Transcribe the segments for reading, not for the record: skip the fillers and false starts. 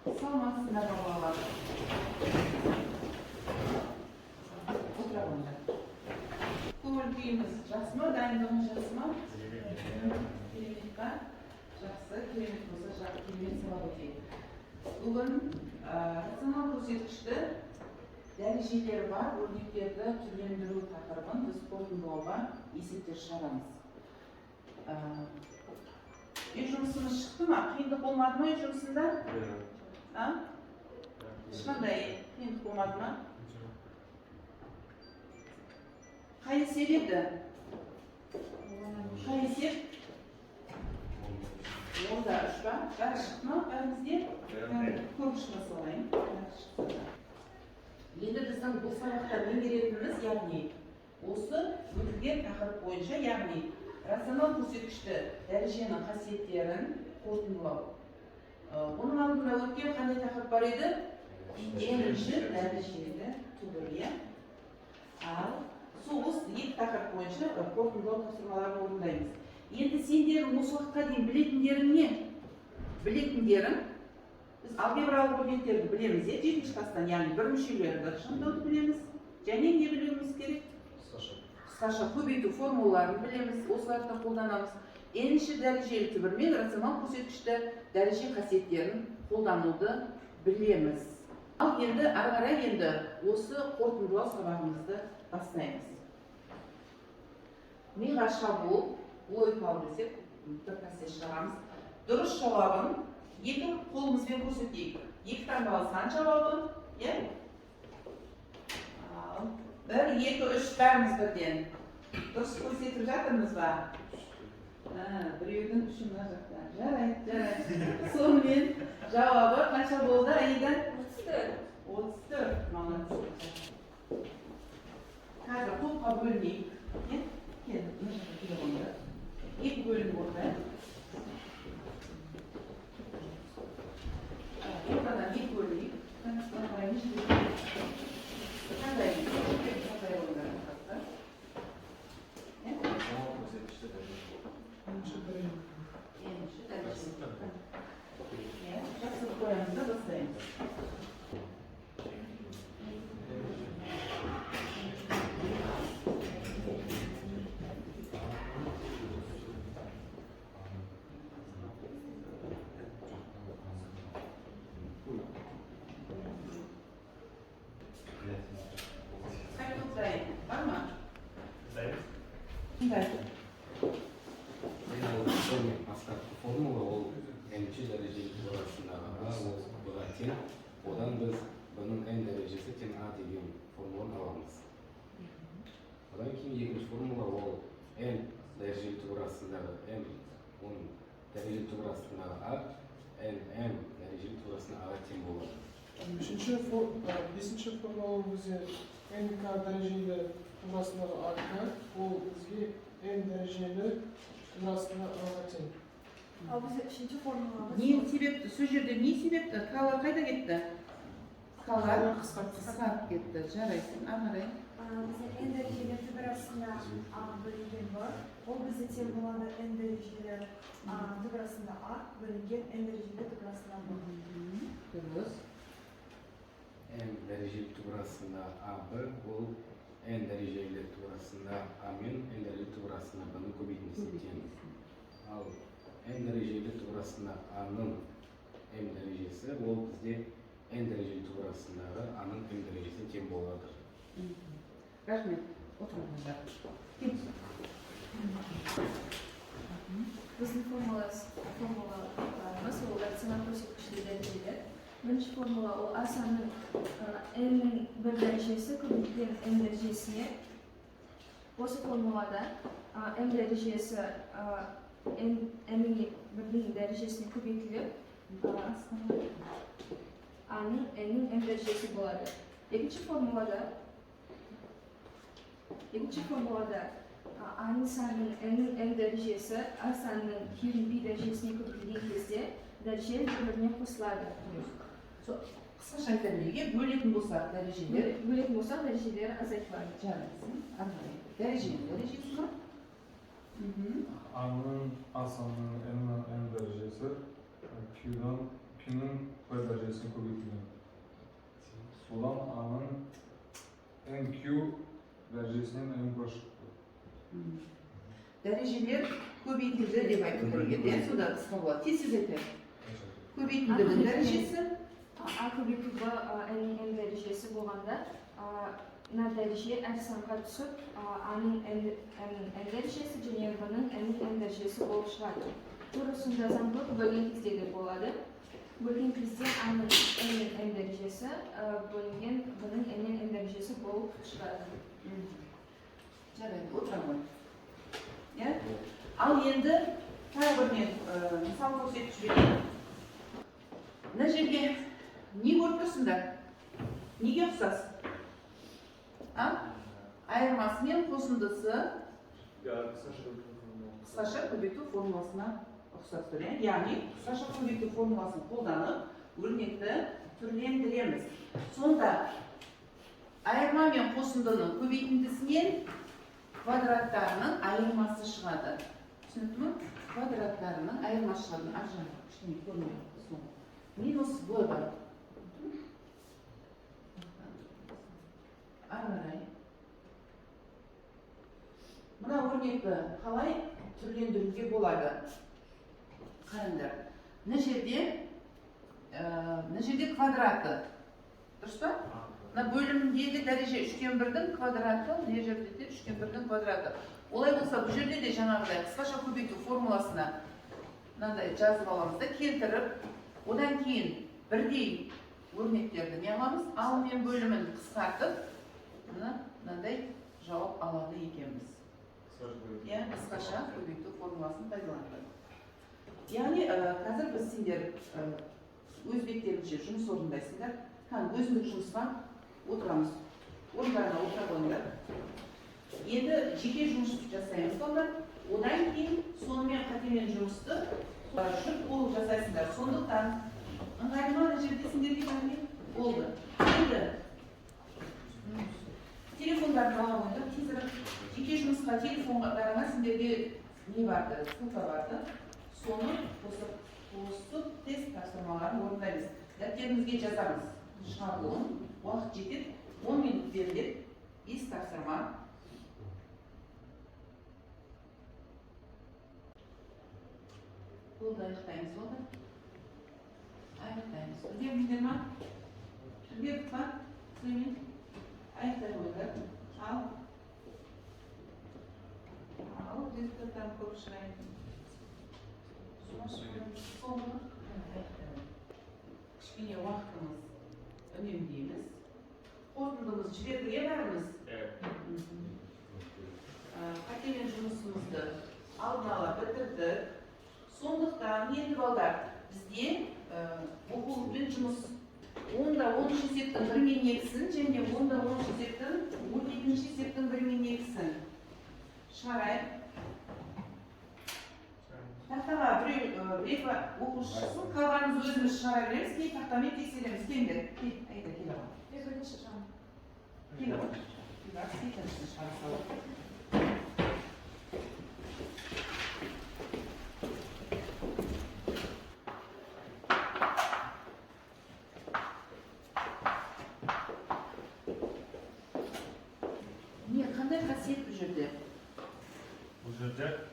Salmasınlar babalar. Oturalım da. Көңіл күйіміз жақсы ма, дайындығымыз жақсы ма? Керемет па? Жақсы, керемет болса, керемет сабақ өтейік. Бүгін рационал көрсеткішті дәрежелері бар өрнектерді түрлендіру тақырыбын біз қорытындылауға есептер шығарамыз. Үй жұмысымыз шықты ма? Қиындық болмады ма үй жұмысында? Ешқандай қиындық болмады ма? Қай есеп еді? Қай есеп? Онда үш па? Бәрі шықты ма бәрімізде? Көп шықпаса олайын. Енді біздің бұл сабақта меңгеретініміз, яғни осы өтілген тақырып бойынша, яғни рационал көрсеткішті дәреженің қасиеттерін қорытындылау. Оның алдында өткен қандай тақырып бар еді? Бірінші дәрежелі түбірге. Ал соғыс екі тақырып бойынша қорытындылау тапсырмаларын орындаймыз. Енді сендердің осы уақытқа дейін білетіндерің не? Білетіндерің біз алгебралық өрнектерді білеміз, жетінші класстан, яғни бір мүшелерді шамдауды білеміз. Және не білуіміз керек? Қысқаша көбейту формулаларын білеміз, осыларды қолданамыз. Нші дәрежелі түбірмен рационал көрсеткішті дәреже қасиеттерін қолдануды білеміз. Ал енді ары қарай енді осы қорытындылау сабағымызды бастаймыз. Миға шабуыл, логикалық десек, бір нәрсе шығарамыз. Дұрыс жауабын екі қолымызбен көрсетейік. Екі таңдалған жауабын, е? 1, 2, 3 бәріміз бірден. Дұрыс көрсетіп жатырмыз ба? Біреудің үшін мына жақта. Жарайды. Сонымен жауабы қанша болды, Аида? 34. Молодцы. Қазір топқа бөлінейік. Келді, мына жақта келе қонды. Екі бөлім болды. Ортадан екі бөлінейік. Қандай жақсы қоямыз да бастаймыз. Бар ма? Формула ол нші дәрежелі турасындағы А ол Б-ға тең, одан біз Б-ның n дәрежесі тең А деген формуланы аламыз. Одан кейін екінші формула ол n дәрежелі турасындағы n, оның дәрежелі турасындағы А, n дәрежелі турасындағы А-ға тең болады. Бесінші формула бізде nk дәрежелі турасындағы А-ға, ол бізге n дәрежелі турасындағы А-ға тең. Ал бізде үшінші формуламыз. Не себепті? Сол жерде не себепті? Калар қайда кетті? Калар қысқарып кетті. Жарайсың. Ағарай. Бізде n дәрежелі түбір арасында А бөлінген бар. Ол бізде тең болады n дәрежелі түбір арасында А бөлінген n дәрежелі түбір арасында Б. Дұрыс. n дәрежелі турасында А-Б ол n дәрежелі турасында А мен n дәрежелі турасында Б-ның көбейтіндісіне тең. Ал n дәрежелі турасында А-ның m дәрежесі ол бізде n дәрежелі турасындағы А-ның m дәрежесіне тең болады. Рахмет. Отырыңыздар. Біздің формуламыз ол рационал көрсеткішті дәрежелер. Бірінші формула ол А санының n-нің бір дәрежесі көбейтілген n дәрежесіне. Осы формулада m дәрежесі n-нің бірдің дәрежесіне көбейтіліп, А-ның n-нің m дәрежесі болады. Екінші формулада А-ның санының n-нің m дәрежесі А санының q-ның b дәрежесіне көбейтілген кезде дәрежелер бір-біріне қосылады. Қысқаша айта берейік, бөлетін болсақ дәрежелері азайтылады. Жарайсың. Дәрежесі ма? А-ның А санының n дәрежесі, Q-ның P дәрежесі дәрежесіне көбейтілген. Содан аның NQ дәрежесінен N-ға шықты. Дәрежелер көбейтілді деп айту керек еді, сонда қысқа болады. Тез айтайық. Көбейтілдің дәрежесі А көбейтуді N дәрежесі болғанда, мына дәреже әр санға түсіп, аның N дәрежесі және бұның N дәрежесі болып шығады. Турысында заңдылық бөлген кезде де болады. Бөлген кезде аның N дәрежесі бөлінген бұның N дәрежесі болып шығады. жарайды, отыра ғой. Ал енді тағы бір мен мысал көрсетіп жіберейін. Мына жерге не көріп тұрсыңдар? Неге ұқсас? Айырмасы мен қосындысы қысқаша көбейту формуласына ұқсас тұр. Яғни қысқаша көбейту формуласын қолданып, өрнекті түрлендіреміз. Сонда айырма мен қосындының көбейтіндісінен квадраттарының айырмасы шығады. Түсінікті ме? Квадраттарының айырмасы шығады. Аржан, кішкене көрмейді. Минус b бар. Армарай. Мына өрнекті қалай түрлендіруге болады? Қараңдар. Мына жерде квадраты. Дұрыс па? Мына бөлімдегі дәреже 3/1-дің квадраты, мына жерде де 3/1-дің квадраты. Олай болса, бұл жерде де жаңағыдай қысқаша көбейту формуласына мынандай жазып аламыз да, келтіріп, одан кейін бірдей өрнектерді не аламыз? Ал мен бөлімін қысқартып, мынандай жауап алады екенбіз. Қысқаша көбейту формуласын пайдаланды. Яғни, қазір біз сендер өз беттеріңше жұмыс орындайсыңдар. Өзіндік жұмысқа отырамыз. Орындарына отыра қойыңдар. Енді жеке жұмыс жасаймыз сонда. Одан кейін сонымен қатемен жұмысты жүріп болып жасайсыңдар. Сондықтан ыңғайлы ма жерде сендерге бәріне болды. Енді телефондарды ала қойыңдар. Тезірек жеке жұмысқа телефондарыңа сендерге не барды? Ссылка барды. Соны қосып тест тапсырмаларын орындаймыз. Дәптерімізге жазамыз. Шаблон, уақыт жетеді, 10 минут беріледі, 5 тапсырма. Болды, аяқтаймыз, болды. Аяқтаймыз. Үдеміздер ма? Үдеміз ба? Сөймен. Аяқтай қойыңдар. Ал, результаттарын көріп шығайын. Кішкене уақытымыз үнемдейміз. Қорытындымыз жібердіге бәріміз. Қатемен жұмысымызды алдын ала бітірдік. Сондықтан енді балдар бізде оқулықпен жұмыс 10-да 10 есептің 1-мен 2-сін және 10-да 10 есептің 12 есептің 1-мен 2-сін шығарайық. Тақтаға бір-екі оқушы шықсын, қалғанымыз өзіміз шығара береміз, кей тақтамен тексереміз. Келіңдер, айда кел аға. Мен бірінші шығамын. Кел аға. Екіншісін шығара салып. Не, қандай қасиет бұл жерде? Бұл жерде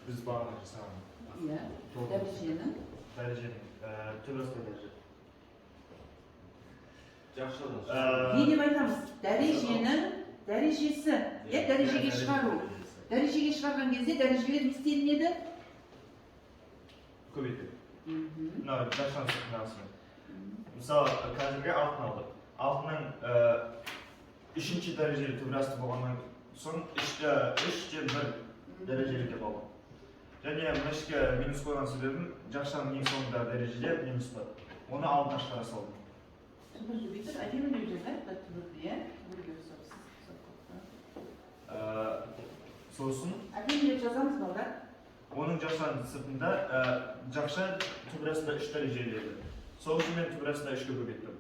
біз бағана жасаған. Иә, дәреженің төбесіне дәреже. Не деп айтамыз? Дәреженің дәрежесі. Дәрежеге шығару. Дәрежеге шығарған кезде дәрежелер не істелінеді? Көбейту. Мына жашан сыртынасымен. Мысалы, қазірге алтын алдық. Алтынның үшінші дәрежелі төбірасты болғаннан соң 3/1 дәрежеліге болды. Және мешке минус қойған себебім жақшаның ең соңында дәрежеде минус бар. Оны алдына шығара салдым. Түбірді бүйтіп, әдемі деп жазайық та түбірді, иә? Сосын әдемі деп жазамыз балдар. оның жақшаның сыртында жақша төбірасында 3 дәрежелі еді. Сол үшін мен төбірасында 3-ке көбейттім.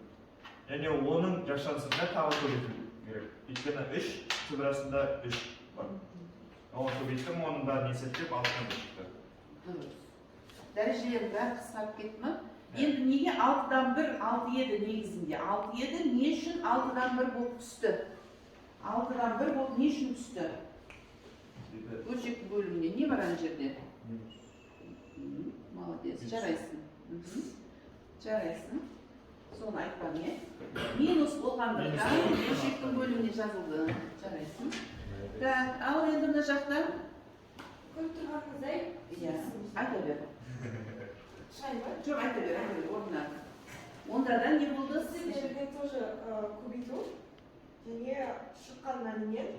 Және оның жақшаның сыртында тағы көбейту керек. Өйткені 3 төбірасында 3 бар. Оны көбейттім, оның бәрін есептеп алтынан шықты. Дұрыс. Дәрежелердің бәрі қысқарып кетті ме? Енді неге 6-дан 1 6 еді негізінде? 6 еді, не үшін 6-дан 1 болып түсті? 6-дан 1 болып не үшін түсті? Бөлшектің бөліміне не бар ана жерде? Молодец, жарайсың. Жарайсың. Соны айтпам, е? Минус болғандықтан бөлшектің бөліміне жазылды. Жарайсың. Так, ал енді мына жақта? Көріп тұрғаныңыздай, Иә, айта бер. шай бар. Жоқ, айта бер, орнына. Онда да не болды? Сіздерге тоже көбейту және шыққан мәлімет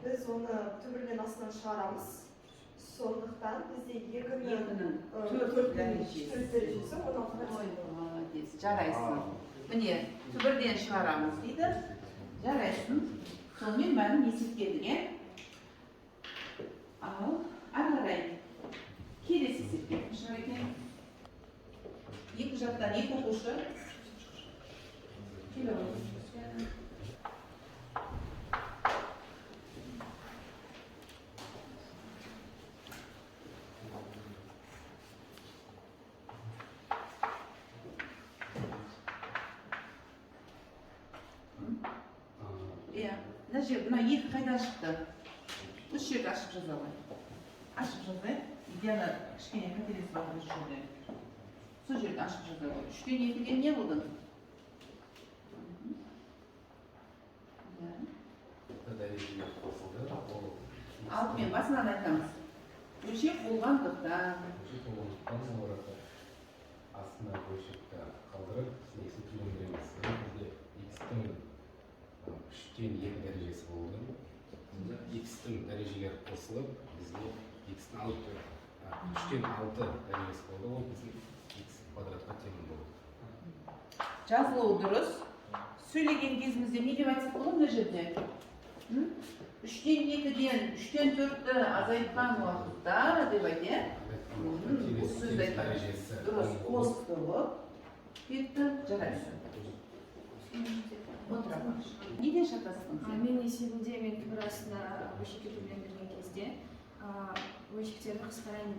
біз оны түбірден астынан шығарамыз. Сондықтан бізде Екінің төрт дәрежесі 16-ға Ой, молодец, жарайсың. Міне, түбірден шығарамыз дейді. Жарайсың. Сонымен мәлім есептедік, е? Ал, ары келесі есептедік. Шын екен. Екі жақтан екі оқушы. Келе ғой. Иә, мына жер, мына екі қайдан шықты? Осы жерді ашып жаза ғой. Ашып жазайық. Идеально кішкене қателес бар осы жерде. Сол жерді ашып жаза ғой. 3-тен 2-ге не болды? Дәрежелер қосылды. Ол Алдымен басынан айтамыз. Бөлшек болғандықтан. бөлшек болғандықтан оларды астына бөлшекті қалдырып, x-ті төмендіреміз. Бізде x-тің 3-тен 2 дәрежесі болды. X-тің дәрежелері қосылып, бізге x-тің 3-тен 6 дәрежесі болды. Ол біздің x квадратқа тең болды. Жазылуы дұрыс. Сөйлеген кезімізде не деп айтсақ болады мына жерде? 3-тен 2-ден 3-тен 4-ті азайтқан уақытта деп айтты. Осы сөзді айтқан. Дұрыс, қосылып кетті, жарайсың. Отыра баш. Неден шатастың сен? Мен есебінде мен түбір астына бөлшекке түрлендірген кезде бөлшектерді қысқарайын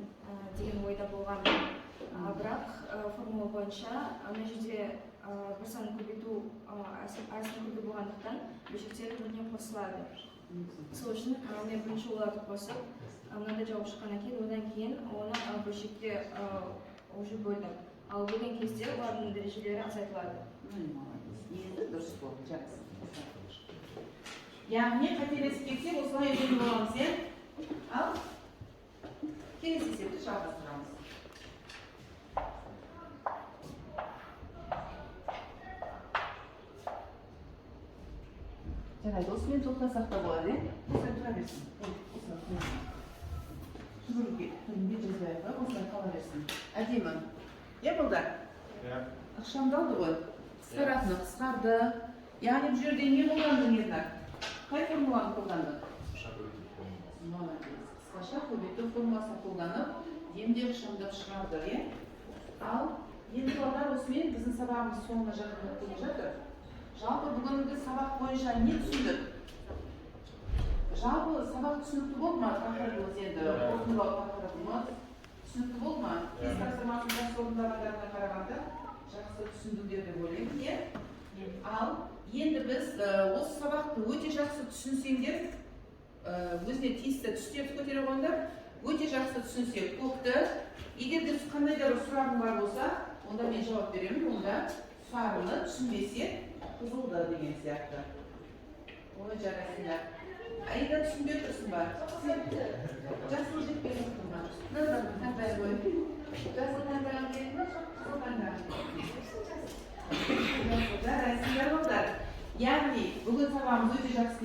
деген ойда болған. Бірақ формула бойынша ана жерде бір санын көбейту астына көбейту болғандықтан бөлшектер біріне қосылады. Сол үшін мен бірінші оларды қосып, мынандай жауап шыққаннан кейін, одан кейін оны бөлшекке уже бөлдім. Ал бөлген кезде олардың дәрежелері азайтылады. Енді дұрыс болды, жақсы. Яғни қателесіп кетсек, осылай үйреніп боламыз, е? Ал келесі есепті жалғастырамыз. Жарайды, осымен тоқтасақ та болады, е? Осылай тұра берсін. Түбірге жазайық, осылай қала берсін. Әдемі. Е, бұлдар? Ықшамдалды ғой. Қысқаратыны қысқарды. Яғни бұл жерде не қолданды, Ернар? Қай формуланы қолданды? Молодец. Қысқаша көбейту формуласын қолданып, демде ықшамдап шығарды, е? Ал, енді балдар осымен біздің сабағымыз соңына жақындап келе жатыр. Жалпы бүгінгі сабақ бойынша не түсіндік? Жалпы сабақ түсінікті болды ма? Тақырыбымыз енді қорытындылау тақырыбымыз түсінікті болды ма? Тест тапсырмасын жақсы орындағандарына қарағанда жақсы түсіндіңдер деп ойлаймын, е? Ал енді біз осы сабақты өте жақсы түсінсеңдер, өзіне тиісті түстерді көтере қойыңдар, өте жақсы түсінсек көпті. Егер де қандай да бір сұрағың бар болса, онда мен жауап беремін, онда сұрағыңды түсінбесек қызылды деген сияқты. Ой, жарайсыңдар. Аида түсінбей тұрсың ба? Жасыл жетпей тұрсың ба? Назар, таңдай ғой. Жасыл таңдаған керек ма? Қызыл таңдаған керек. Жарайсыңдар балдар. Яғни, бүгін сабағымыз өте жақсы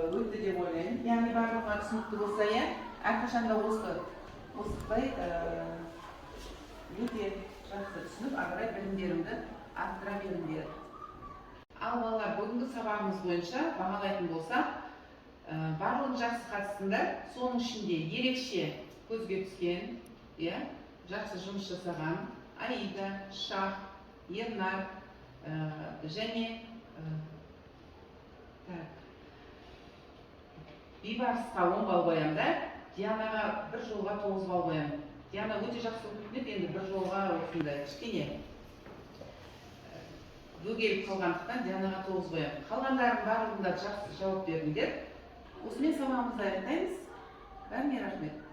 өтті деп ойлаймын. Яғни, барлығына түсінікті болса, әрқашанда осылай өте жақсы түсініп, ары білімдерімді арттыра беріңдер. Ал балалар, бүгінгі сабағымыз бойынша бағалайтын болсақ, барлығы жақсы қатысыңдар, соның ішінде ерекше көзге түскен, жақсы жұмыс жасаған Аида, Шах, Ернар және Бейбарысқа 10 балл қоямын да, Дианаға бір жолға 9 балл қоямын. Диана өте жақсы өтіп кетті, енді бір жолға осындай кішкене бөгеліп қалғандықтан жаңаға 9 қоямын. Қалғандардың барлығында жақсы жауап бердіңдер. Осымен сабағымызды аяқтаймыз. Бәріне рахмет.